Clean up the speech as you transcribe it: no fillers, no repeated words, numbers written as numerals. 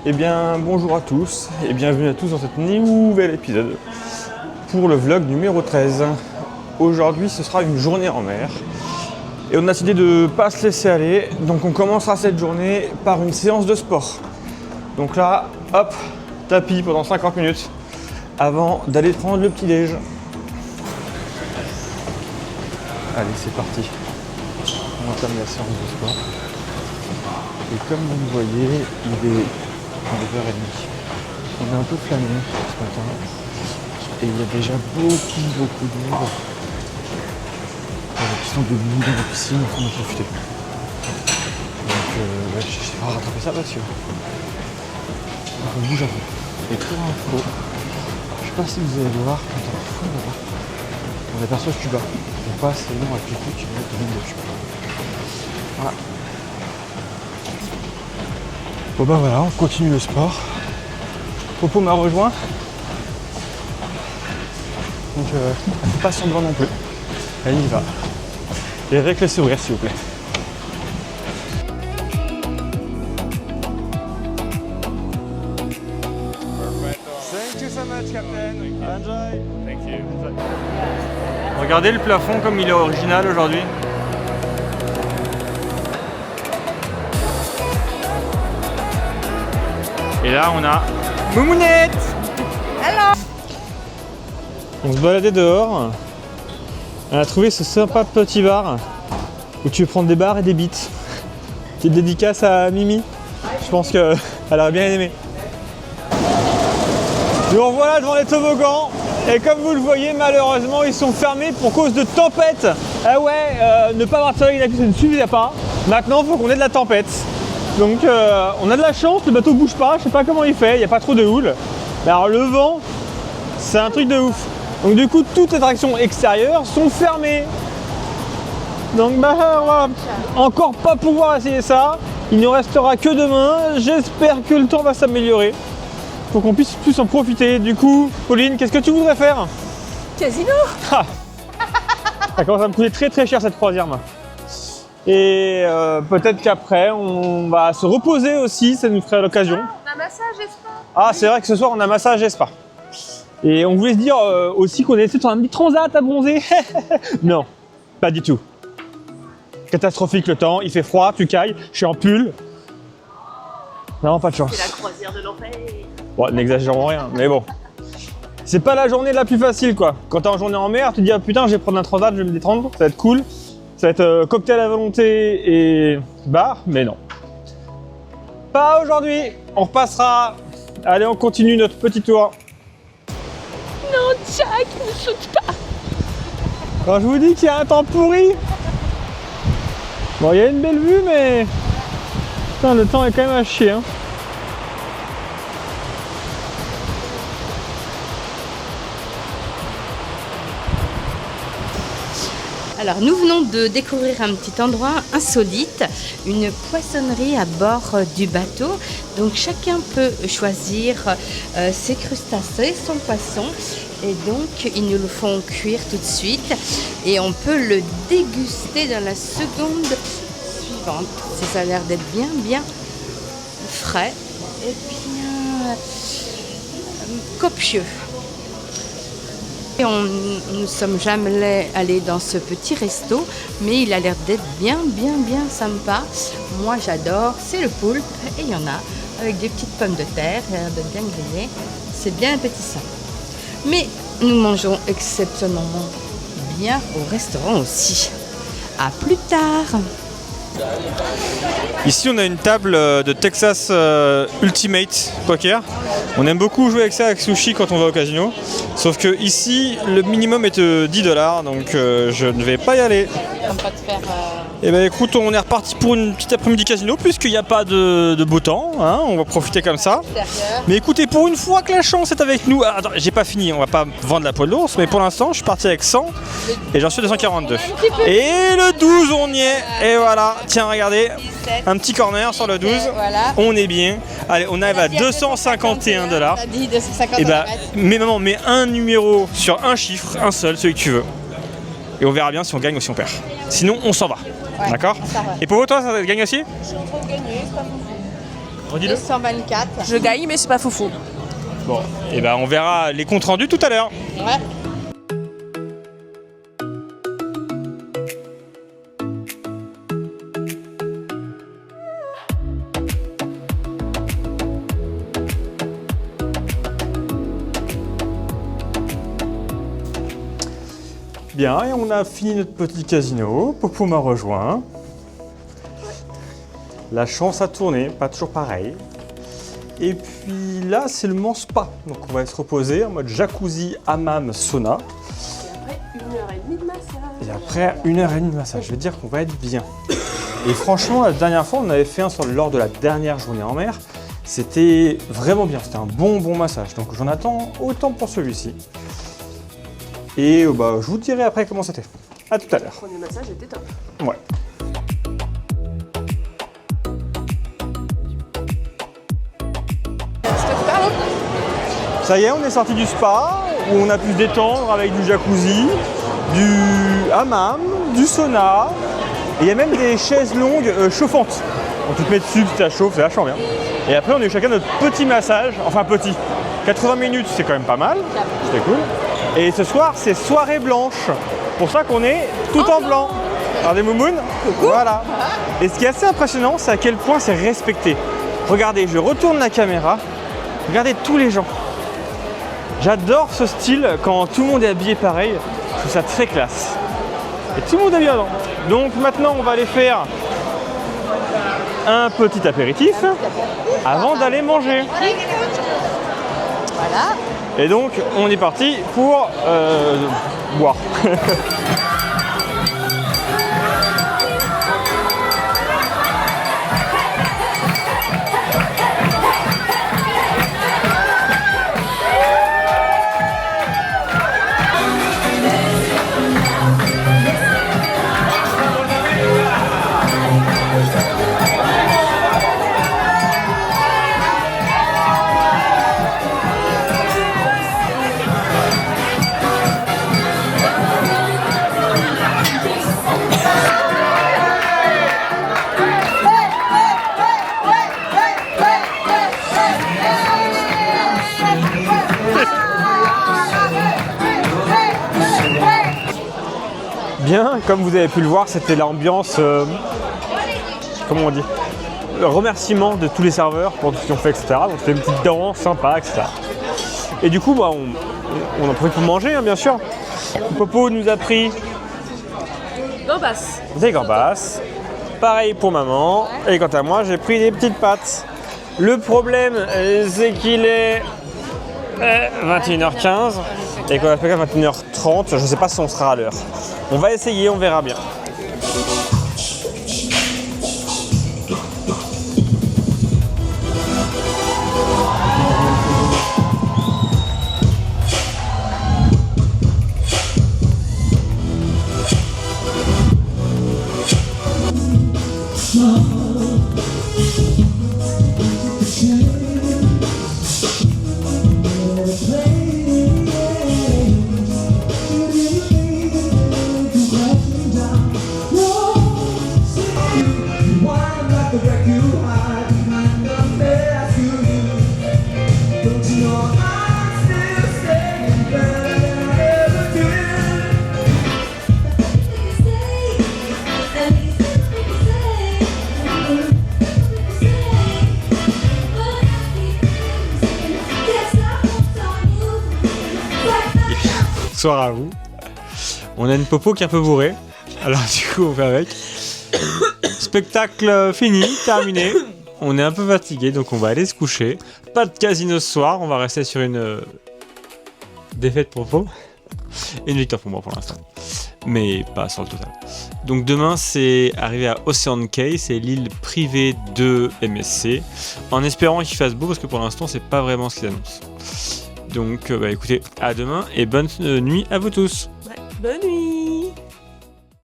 Eh bien, bonjour à tous et bienvenue à tous dans cet nouvel épisode pour le vlog numéro 13. Aujourd'hui, ce sera une journée en mer et on a décidé de ne pas se laisser aller. Donc, on commencera cette journée par une séance de sport. Donc là, hop, tapis pendant 50 minutes avant d'aller prendre le petit-déj. Allez, c'est parti. On entame la séance de sport. Et comme vous le voyez, il est 9h30. On est un peu flâné ce matin. Et il y a déjà beaucoup de monde qui sont debout dans la piscine en train de profiter. Donc je vais rattraper ça parce que on bouge un peu. Et pour info, je sais pas si vous allez le voir, quand on est fou là-bas, on aperçoit Cuba. On passe le nom avec les coups qui viennent de Cuba. Voilà. Bon bah voilà, on continue le sport. Popo m'a rejoint. Donc elle fait pas semblant non plus. Elle y va. Et avec le sourire s'il vous plaît. Thank you so much, Captain. Enjoy. Thank you. Regardez le plafond comme il est original aujourd'hui. Et là on a Moumounette. Hello. On se baladait dehors. On a trouvé ce sympa petit bar où tu peux prendre des bars et des bites. Petite dédicace à Mimi. Je pense qu'elle aurait bien aimé. Nous revoilà devant les toboggans. Et comme vous le voyez, malheureusement, ils sont fermés pour cause de tempête. Ah ouais, ne pas avoir de soleil, ça ne suffisait pas. Maintenant, il faut qu'on ait de la tempête. Donc, on a de la chance, le bateau bouge pas. Je sais pas comment il fait, il n'y a pas trop de houle. Mais alors, le vent, c'est un truc de ouf. Donc, du coup, toutes les attractions extérieures sont fermées. Donc, bah, on va encore pas pouvoir essayer ça. Il ne restera que demain. J'espère que le temps va s'améliorer pour qu'on puisse plus en profiter. Du coup, Pauline, qu'est-ce que tu voudrais faire? Casino. Ça commence à me coûter très très cher cette croisière. Et peut-être qu'après, on va se reposer aussi, ça nous ferait l'occasion. On a massage et spa. Ah, c'est vrai que ce soir, on a massage et spa. Et on voulait se dire aussi qu'on était sur un petit transat à bronzer. Non, pas du tout. Catastrophique le temps, il fait froid, tu cailles, je suis en pull. Non, pas de chance. C'est la croisière de l'enfer. Bon, n'exagérons rien, mais bon. C'est pas la journée la plus facile, quoi. Quand t'es en journée en mer, tu te dis, ah, putain, je vais prendre un transat, je vais me détendre, ça va être cool. Ça va être cocktail à volonté et bar, mais non. Pas aujourd'hui, on repassera. Allez, on continue notre petit tour. Non, Jack, ne saute pas. Quand je vous dis qu'il y a un temps pourri. Bon, il y a une belle vue, mais putain, le temps est quand même à chier, hein. Alors nous venons de découvrir un petit endroit insolite, une poissonnerie à bord du bateau. Donc chacun peut choisir ses crustacés, son poisson. Et donc ils nous le font cuire tout de suite. Et on peut le déguster dans la seconde suivante. Ça a l'air d'être bien frais et bien copieux. Et nous ne sommes jamais allés dans ce petit resto, mais il a l'air d'être bien sympa. Moi j'adore, c'est le poulpe et il y en a avec des petites pommes de terre, il a l'air d'être bien grillé. C'est bien appétissant. Mais nous mangeons exceptionnellement bien au restaurant aussi. À plus tard. Ici on a une table de Texas Ultimate Poker. On aime beaucoup jouer avec ça avec Sushi quand on va au casino. Sauf que ici le minimum est de 10$, donc je ne vais pas y aller. Et ben écoute, on est reparti pour une petite après-midi casino puisqu'il n'y a pas de beau temps, hein, on va profiter comme ça. Mais écoutez, pour une fois que la chance est avec nous, attends, j'ai pas fini, on va pas vendre la poêle d'ours, mais pour l'instant je suis parti avec 100 et j'en suis 242. Et le 12 on y est, et voilà, tiens regardez, un petit corner sur le 12, on est bien. Allez, on arrive à 251$. Et bah, mais maman, mets un numéro sur un chiffre, un seul, celui que tu veux. Et on verra bien si on gagne ou si on perd. Sinon, on s'en va. Ouais, d'accord. Et pour vous, toi, ça gagne aussi? Je suis en train de gagner, c'est pas bon. Redis-le. 224. Je gagne, mais c'est pas foufou. Bon, et ben on verra les comptes rendus tout à l'heure. Ouais. Bien, et on a fini notre petit casino. Popo m'a rejoint. La chance a tourné, pas toujours pareil. Et puis là, c'est le moment spa. Donc on va se reposer en mode jacuzzi, hammam, sauna. Et après, 1h30 de massage. Et après 1h30 de massage. Je veux dire qu'on va être bien. Et franchement, la dernière fois, on avait fait un lors de la dernière journée en mer. C'était vraiment bien. C'était un bon massage. Donc j'en attends autant pour celui-ci. Et bah, je vous dirai après comment c'était. A tout à l'heure. Le premier massage était top. Ouais. Ça y est, on est sorti du spa où on a pu se détendre avec du jacuzzi, du hammam, du sauna. Et il y a même des chaises longues chauffantes. Donc tu te mets dessus, ça chauffe, c'est vachement bien. Et après, on a eu chacun notre petit massage, enfin petit. 80 minutes, c'est quand même pas mal. C'était cool. Et ce soir, c'est soirée blanche. Pour ça qu'on est tout en blanc. Regardez Moumoun. Voilà. Et ce qui est assez impressionnant, c'est à quel point c'est respecté. Regardez, je retourne la caméra. Regardez tous les gens. J'adore ce style quand tout le monde est habillé pareil. Je trouve ça très classe. Et tout le monde est bien dedans. Donc maintenant, on va aller faire un petit apéritif avant d'aller manger. Voilà. Et donc, on est parti pour boire. Bien, comme vous avez pu le voir, c'était l'ambiance, comment on dit, le remerciement de tous les serveurs pour tout ce qu'ils ont fait, etc. Donc c'était une petite danse sympa, etc. Et du coup, bah, on en profite pour manger, hein, bien sûr. Popo nous a pris Gambas. des gambas. Pareil pour maman. Et quant à moi, j'ai pris des petites pâtes. Le problème, c'est qu'il est 21h15 et qu'on va faire à 21h30. Je ne sais pas si on sera à l'heure. On va essayer, on verra bien. Bonsoir à vous. On a une Popo qui est un peu bourrée. Alors du coup on fait avec. Spectacle fini, terminé. On est un peu fatigué donc on va aller se coucher. Pas de casino ce soir, on va rester sur une défaite pour Popo. Et une victoire pour moi pour l'instant. Mais pas sur le total. Donc demain c'est arrivé à Ocean Cay, c'est l'île privée de MSC. En espérant qu'il fasse beau parce que pour l'instant c'est pas vraiment ce qu'ils annoncent. Donc bah écoutez, à demain et bonne nuit à vous tous. Ouais, bonne nuit.